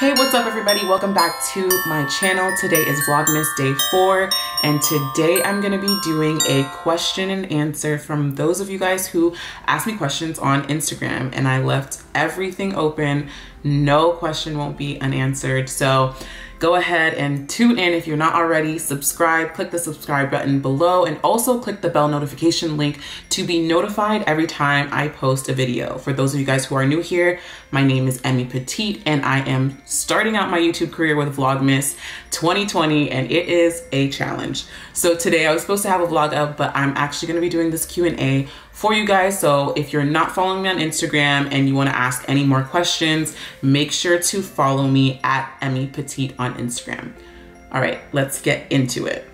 Hey, what's up everybody? Welcome back to my channel. Today is Vlogmas day 4 and today I'm going to be doing a question and answer from those of you guys who asked me questions on Instagram, and I left everything open. No question won't be unanswered. So go ahead and tune in if you're not already. Subscribe, click the subscribe button below, and also click the bell notification link to be notified every time I post a video. For those of you guys who are new here, my name is Emmy Petite and I am starting out my YouTube career with Vlogmas 2020, and it is a challenge. So today I was supposed to have a vlog up, but I'm actually going to be doing this Q&A for you guys. So if you're not following me on Instagram and you want to ask any more questions, make sure to follow me at Emmy Petite on Instagram. All right, let's get into it.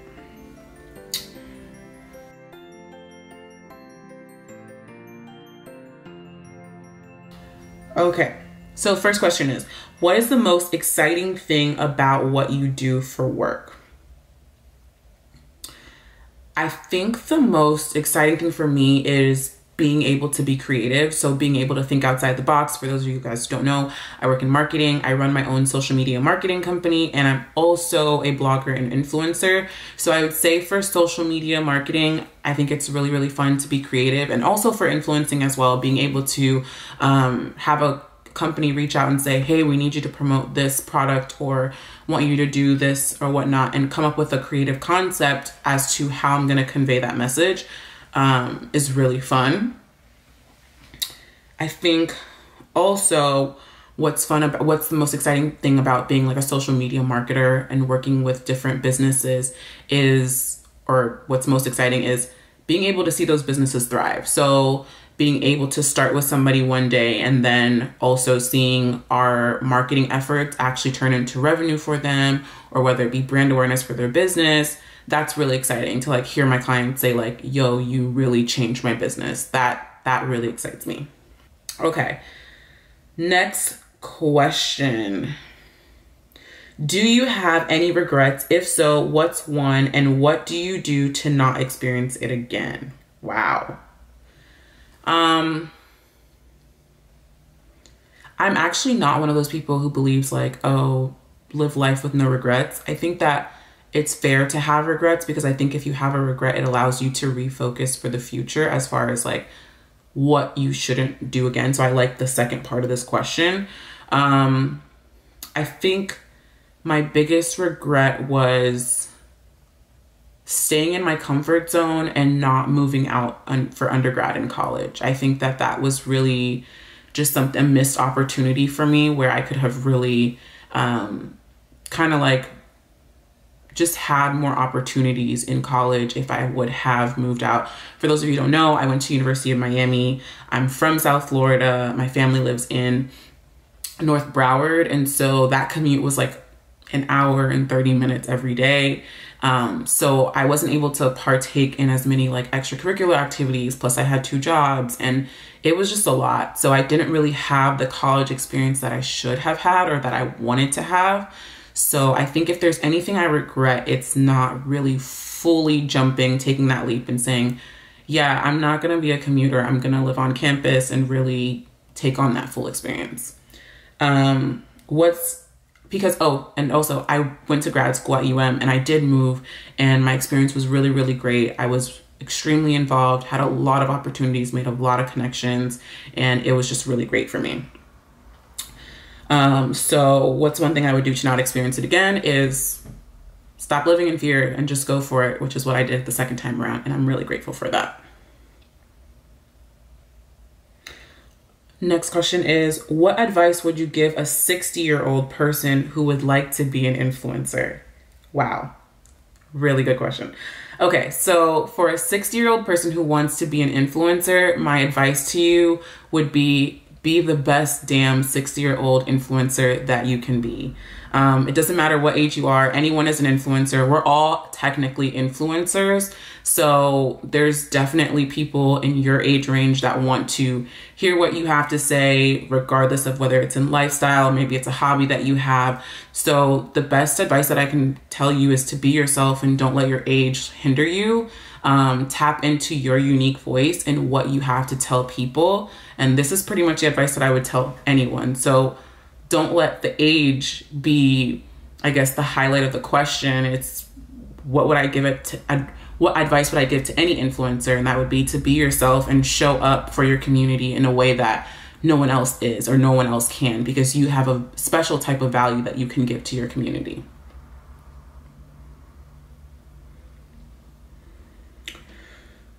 Okay, so first question is, what is the most exciting thing about what you do for work? I think the most exciting thing for me is being able to be creative. So being able to think outside the box. For those of you guys who don't know, I work in marketing. I run my own social media marketing company, and I'm also a blogger and influencer. So I would say for social media marketing, I think it's really, really fun to be creative, and also for influencing as well, being able to have a company reach out and say, hey, we need you to promote this product or want you to do this or whatnot, and come up with a creative concept as to how I'm going to convey that message is really fun. I think also what's the most exciting thing about being like a social media marketer and working with different businesses is, or what's most exciting is being able to see those businesses thrive. So being able to start with somebody one day and then also seeing our marketing efforts actually turn into revenue for them, or whether it be brand awareness for their business. That's really exciting to like hear my clients say like, yo, you really changed my business. That really excites me. Okay, next question. Do you have any regrets? If so, what's one, and what do you do to not experience it again? Wow. I'm actually not one of those people who believes like, oh, live life with no regrets. I think that it's fair to have regrets, because I think if you have a regret, it allows you to refocus for the future as far as like what you shouldn't do again. So I like the second part of this question. I think my biggest regret was staying in my comfort zone and not moving out for undergrad and college. I think that that was really just a missed opportunity for me, where I could have really kind of like just had more opportunities in college if I would have moved out. For those of you who don't know, I went to University of Miami. I'm from South Florida. My family lives in North Broward. And so that commute was like an hour and 30 minutes every day. So I wasn't able to partake in as many like extracurricular activities. Plus I had 2 jobs and it was just a lot. So I didn't really have the college experience that I should have had or that I wanted to have. So I think if there's anything I regret, it's not really fully taking that leap and saying, yeah, I'm not going to be a commuter. I'm going to live on campus and really take on that full experience. And also I went to grad school at UM, and I did move, and my experience was really, really great. I was extremely involved, had a lot of opportunities, made a lot of connections, and it was just really great for me. So what's one thing I would do to not experience it again is stop living in fear and just go for it, which is what I did the second time around, and I'm really grateful for that. Next question is, what advice would you give a 60-year-old person who would like to be an influencer? Wow, really good question. Okay, so for a 60-year-old person who wants to be an influencer, my advice to you would be the best damn 60-year-old influencer that you can be. It doesn't matter what age you are. Anyone is an influencer. We're all technically influencers. So there's definitely people in your age range that want to hear what you have to say, regardless of whether it's in lifestyle, maybe it's a hobby that you have. So the best advice that I can tell you is to be yourself and don't let your age hinder you. Tap into your unique voice and what you have to tell people. And this is pretty much the advice that I would tell anyone. So don't let the age be, I guess, the highlight of the question. It's what would I give it to, what advice would I give to any influencer? And that would be to be yourself and show up for your community in a way that no one else is or no one else can, because you have a special type of value that you can give to your community.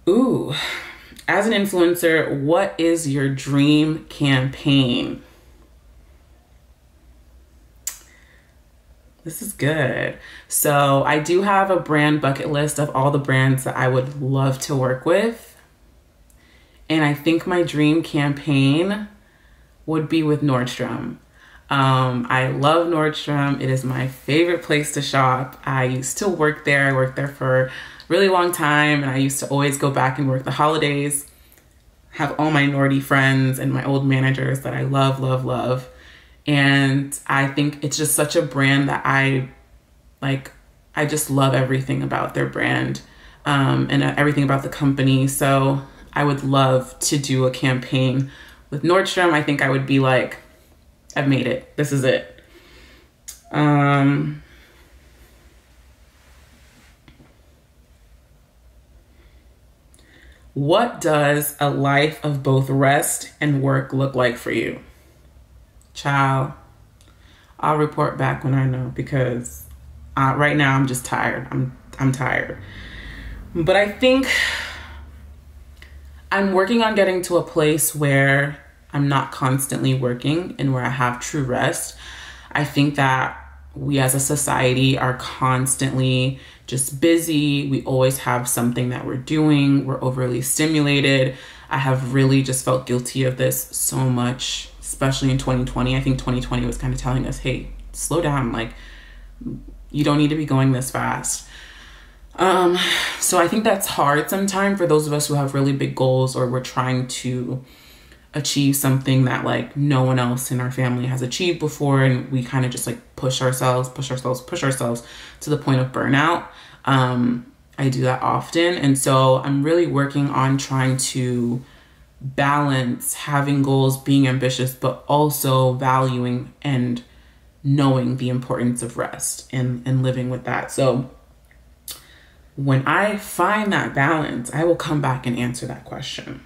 Ooh, as an influencer, what is your dream campaign? This is good. So I do have a brand bucket list of all the brands that I would love to work with. And I think my dream campaign would be with Nordstrom. I love Nordstrom. It is my favorite place to shop. I used to work there. I worked there for a really long time, and I used to always go back and work the holidays. Have all my Nordy friends and my old managers that I love, love, love. And I think it's just such a brand that I just love everything about their brand, and everything about the company. So I would love to do a campaign with Nordstrom. I think I would be like, I've made it. This is it. What does a life of both rest and work look like for you? Child, I'll report back when I know, because right now I'm just tired. I'm tired. But I think I'm working on getting to a place where I'm not constantly working and where I have true rest. I think that we as a society are constantly just busy. We always have something that we're doing. We're overly stimulated. I have really just felt guilty of this so much, especially in 2020. I think 2020 was kind of telling us, hey, slow down. Like, you don't need to be going this fast. So I think that's hard sometimes for those of us who have really big goals, or we're trying to achieve something that like no one else in our family has achieved before, and we kind of just like push ourselves to the point of burnout. I do that often, and so I'm really working on trying to balance having goals, being ambitious, but also valuing and knowing the importance of rest and living with that. So when I find that balance, I will come back and answer that question.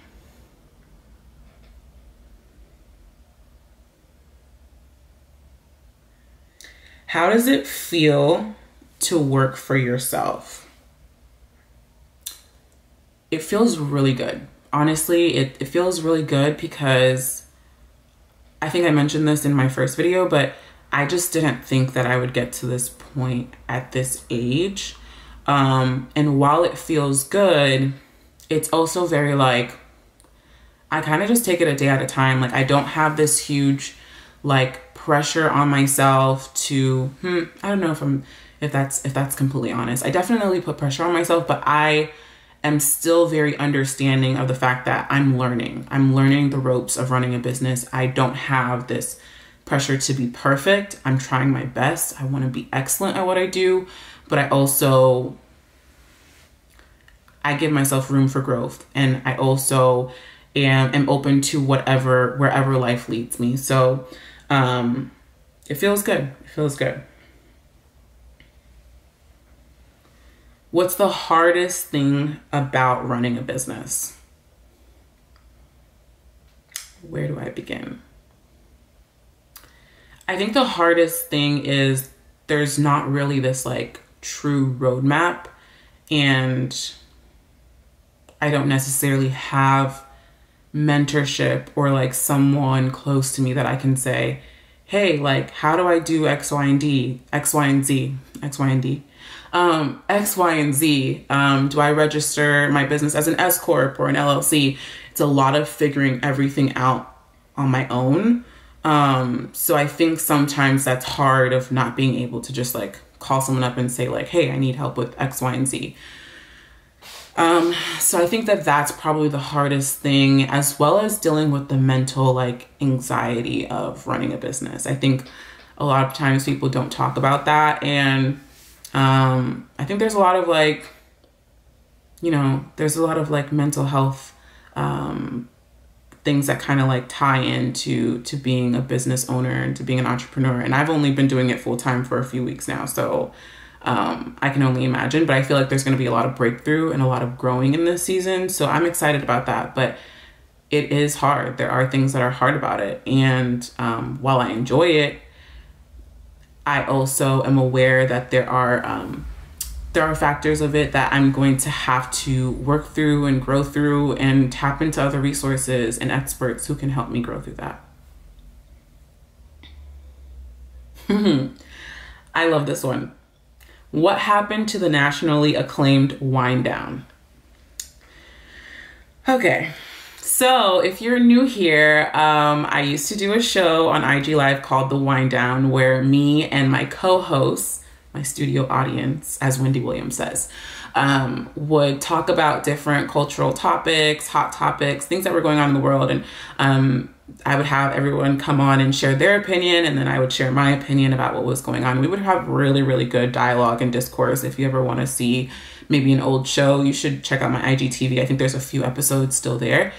How does it feel to work for yourself? It feels really good. Honestly, it feels really good because I think I mentioned this in my first video, but I just didn't think that I would get to this point at this age. And while it feels good, it's also very like, I kind of just take it a day at a time. Like, I don't have this huge like pressure on myself to, I don't know if that's completely honest. I definitely put pressure on myself, but I am still very understanding of the fact that I'm learning the ropes of running a business. I don't have this pressure to be perfect. I'm trying my best. I want to be excellent at what I do, but I give myself room for growth, and I also am open to wherever life leads me. So it feels good. It feels good. What's the hardest thing about running a business? Where do I begin? I think the hardest thing is there's not really this like true roadmap, and I don't necessarily have mentorship or like someone close to me that I can say, hey, like, how do I do X, Y, and Z? Do I register my business as an S Corp or an LLC? It's a lot of figuring everything out on my own. So I think sometimes that's hard, of not being able to just like call someone up and say like, hey, I need help with X, Y, and Z. So I think that that's probably the hardest thing, as well as dealing with the mental like anxiety of running a business. I think a lot of times people don't talk about that. And I think there's a lot of like, there's a lot of like mental health things that kind of like tie into being a business owner and to being an entrepreneur. And I've only been doing it full time for a few weeks now, so I can only imagine. But I feel like there's going to be a lot of breakthrough and a lot of growing in this season, so I'm excited about that. But it is hard. There are things that are hard about it, and while I enjoy it, I also am aware that there are factors of it that I'm going to have to work through and grow through and tap into other resources and experts who can help me grow through that. I love this one. What happened to the nationally acclaimed Wind Down? Okay, so if you're new here, I used to do a show on IG Live called The Wind Down, where me and my co-hosts, my studio audience, as Wendy Williams says, would talk about different cultural topics, hot topics, things that were going on in the world. And I would have everyone come on and share their opinion, and then I would share my opinion about what was going on. We would have really, really good dialogue and discourse. If you ever want to see maybe an old show, you should check out my IGTV. I think there's a few episodes still there.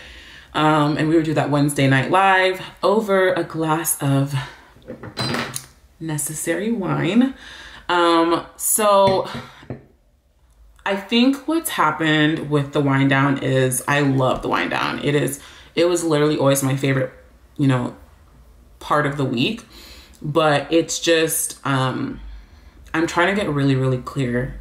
And we would do that Wednesday night live over a glass of necessary wine. So I think what's happened with the Wind Down is I love the Wind Down. It was literally always my favorite, part of the week, but it's just, I'm trying to get really, really clear,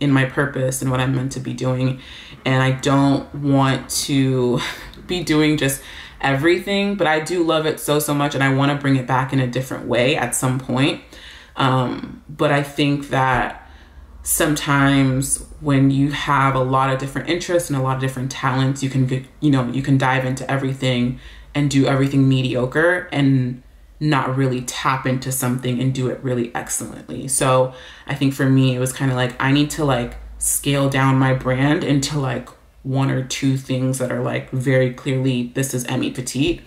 in my purpose and what I'm meant to be doing. And I don't want to be doing just everything, but I do love it so, so much. And I want to bring it back in a different way at some point. But I think that sometimes when you have a lot of different interests and a lot of different talents, you can get, you can dive into everything and do everything mediocre and not really tap into something and do it really excellently. So I think for me, it was kind of like, I need to like scale down my brand into like one or two things that are like very clearly, this is Emmy Petite.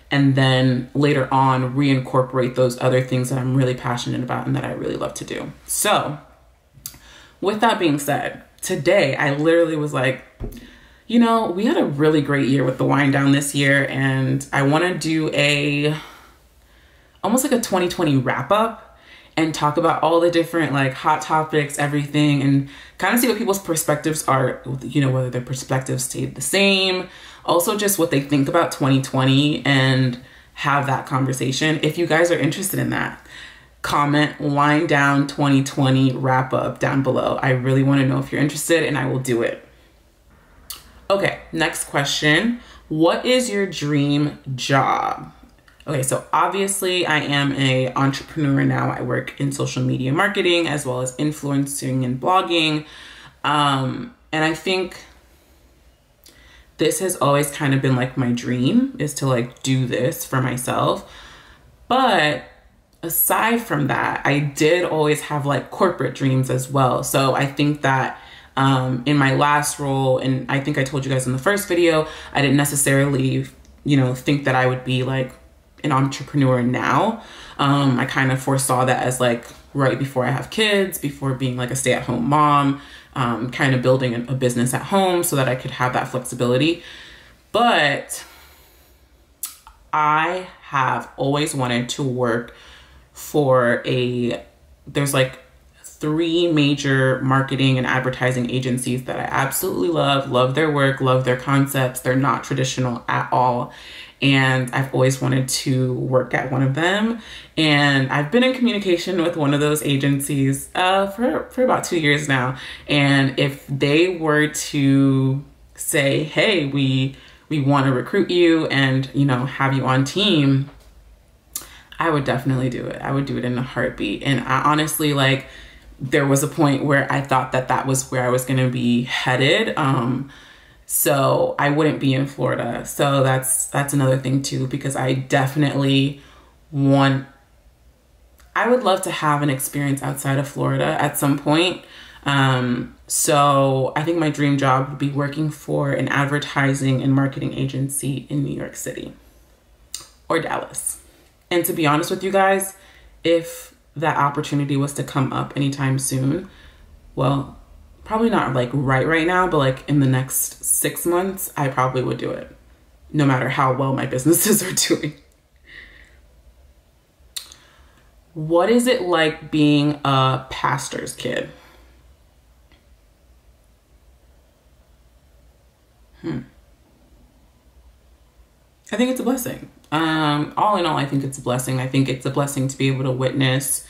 And then later on reincorporate those other things that I'm really passionate about and that I really love to do. So with that being said, today I literally was like, we had a really great year with the Wind Down this year, and I want to do almost like a 2020 wrap up and talk about all the different like hot topics, everything, and kind of see what people's perspectives are, whether their perspectives stayed the same, also just what they think about 2020, and have that conversation. If you guys are interested in that, comment Wind Down 2020 wrap up down below. I really want to know if you're interested, and I will do it. Okay, next question. What is your dream job? Okay, so obviously I am an entrepreneur now. I work in social media marketing as well as influencing and blogging. And I think this has always kind of been like my dream, is to like do this for myself. But aside from that, I did always have like corporate dreams as well. So I think that in my last role, and I think I told you guys in the first video, I didn't necessarily, think that I would be like an entrepreneur now. I kind of foresaw that as like right before I have kids, before being like a stay-at-home mom, kind of building a business at home so that I could have that flexibility. But I have always wanted to work for there's like 3 major marketing and advertising agencies that I absolutely love their work, love their concepts. They're not traditional at all. And I've always wanted to work at one of them. And I've been in communication with one of those agencies for about 2 years now. And if they were to say, hey, we want to recruit you and, have you on team, I would definitely do it. I would do it in a heartbeat. And I honestly, there was a point where I thought that was where I was going to be headed. So I wouldn't be in Florida. So that's another thing too, because I definitely I would love to have an experience outside of Florida at some point. So I think my dream job would be working for an advertising and marketing agency in New York City or Dallas. And to be honest with you guys, if that opportunity was to come up anytime soon, well, probably not like right now, but like in the next 6 months, I probably would do it. no matter how well my businesses are doing. What is it like being a pastor's kid? I think it's a blessing. All in all, I think it's a blessing. I think it's a blessing to be able to witness,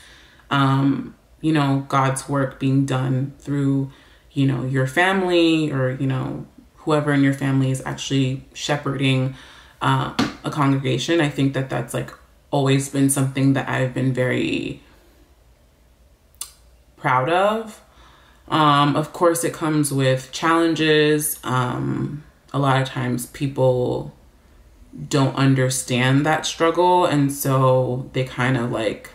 you know, God's work being done through, you know, your family, or, you know, whoever in your family is actually shepherding a congregation. I think that that's like always been something that I've been very proud of. Of course, it comes with challenges. A lot of times people don't understand that struggle, and so they kind of like,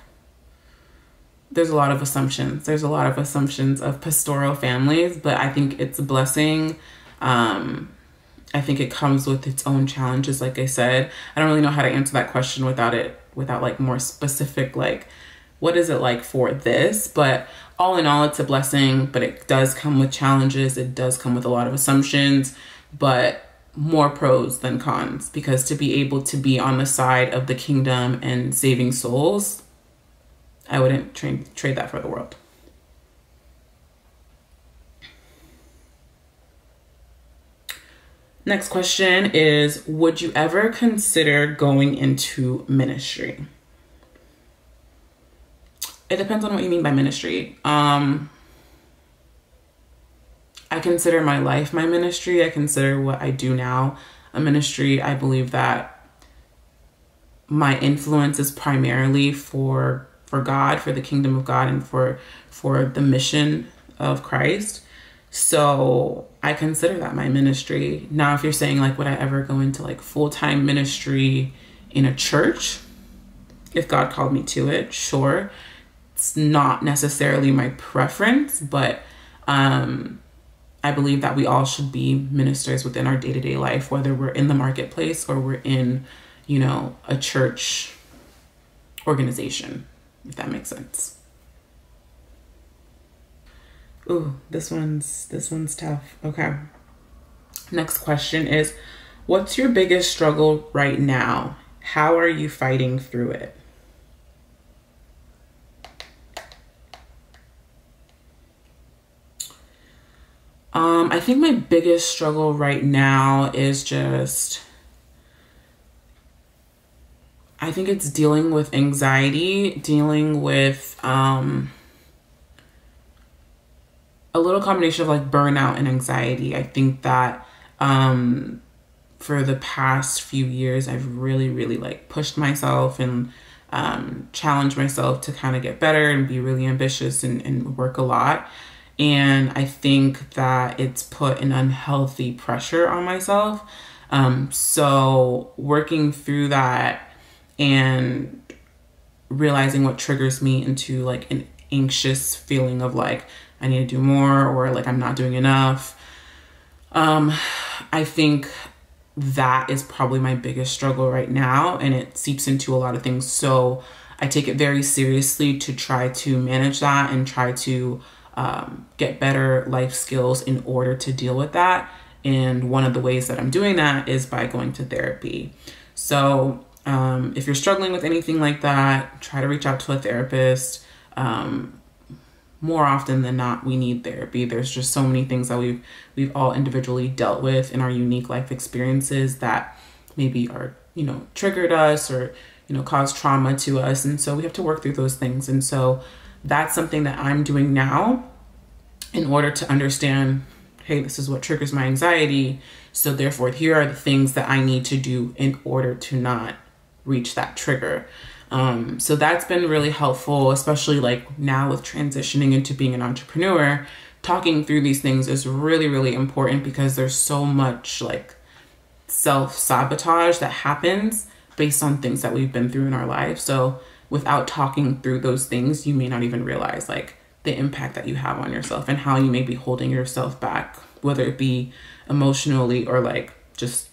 there's a lot of assumptions. There's a lot of assumptions of pastoral families, but I think it's a blessing. I think it comes with its own challenges. Like I said, I don't really know how to answer that question without like more specific, like, what is it like for this? But all in all, it's a blessing, but it does come with challenges. It does come with a lot of assumptions, but more pros than cons, because to be able to be on the side of the kingdom and saving souls, I wouldn't trade that for the world. Next question is, would you ever consider going into ministry? It depends on what you mean by ministry. I consider my life my ministry. I consider what I do now a ministry. I believe that my influence is primarily for God, for the kingdom of God, and for the mission of Christ. So I consider that my ministry. Now, if you're saying like, would I ever go into like full-time ministry in a church? If God called me to it, sure. It's not necessarily my preference, but I believe that we all should be ministers within our day-to-day life, whether we're in the marketplace or we're in, you know, a church organization, if that makes sense. Ooh, this one's tough. Okay. Next question is, what's your biggest struggle right now? How are you fighting through it? I think my biggest struggle right now is I think it's dealing with anxiety, dealing with a little combination of like burnout and anxiety. I think that for the past few years, I've really like pushed myself and challenged myself to kind of get better and be really ambitious and work a lot. And I think that it's put an unhealthy pressure on myself. So working through that and realizing what triggers me into like an anxious feeling of like, I need to do more, or like I'm not doing enough. I think that is probably my biggest struggle right now, and it seeps into a lot of things. So I take it very seriously to try to manage that and try to get better life skills in order to deal with that. And one of the ways that I'm doing that is by going to therapy. So if you're struggling with anything like that, try to reach out to a therapist. More often than not, we need therapy. There's just so many things that we've all individually dealt with in our unique life experiences that maybe are, you know, triggered us or, you know, caused trauma to us. And so we have to work through those things. And so that's something that I'm doing now in order to understand, hey, this is what triggers my anxiety. So therefore, here are the things that I need to do in order to not reach that trigger. So that's been really helpful, especially like now with transitioning into being an entrepreneur. Talking through these things is really important, because there's so much like self-sabotage that happens based on things that we've been through in our lives. So without talking through those things, you may not even realize like the impact that you have on yourself and how you may be holding yourself back, whether it be emotionally or like just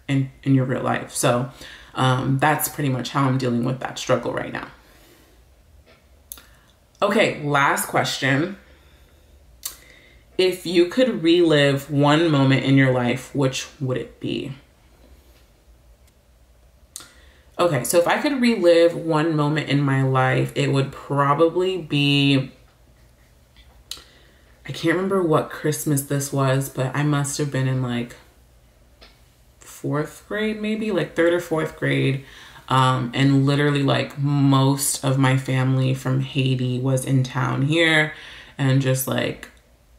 in your real life. So that's pretty much how I'm dealing with that struggle right now. Okay, last question. If you could relive one moment in your life, which would it be? Okay, so if I could relive one moment in my life, it would probably be, I can't remember what Christmas this was, but I must have been in like 4th grade, maybe like 3rd or 4th grade. And literally like most of my family from Haiti was in town here, and just like,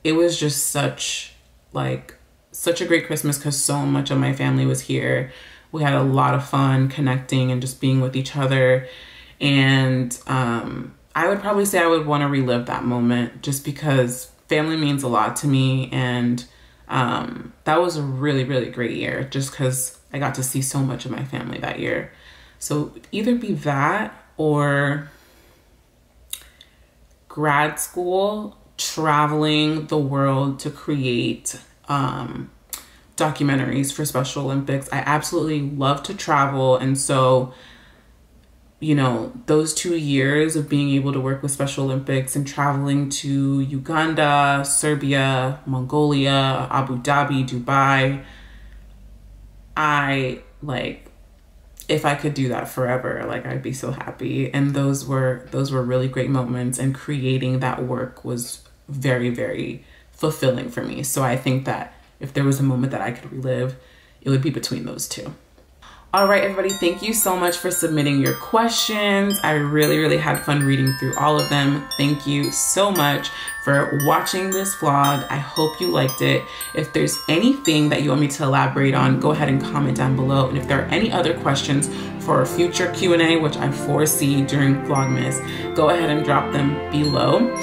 it was just such a great Christmas because so much of my family was here. We had a lot of fun connecting and just being with each other. And I would probably say I would want to relive that moment just because family means a lot to me. And that was a really, really great year just because I got to see so much of my family that year. So either be that or grad school, traveling the world to create documentaries for Special Olympics. I absolutely love to travel. And so, you know, those 2 years of being able to work with Special Olympics and traveling to Uganda, Serbia, Mongolia, Abu Dhabi, Dubai, if I could do that forever, like I'd be so happy. And those were really great moments, and creating that work was very, very fulfilling for me. So I think that if there was a moment that I could relive, it would be between those two. All right, everybody, thank you so much for submitting your questions. I really, really had fun reading through all of them. Thank you so much for watching this vlog. I hope you liked it. If there's anything that you want me to elaborate on, go ahead and comment down below. And if there are any other questions for a future Q&A, which I foresee during Vlogmas, go ahead and drop them below.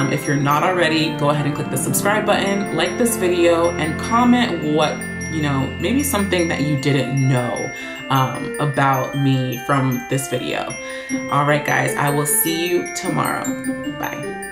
If you're not already, go ahead and click the subscribe button, like this video, and comment what, you know, maybe something that you didn't know about me from this video. All right, guys, I will see you tomorrow. Bye.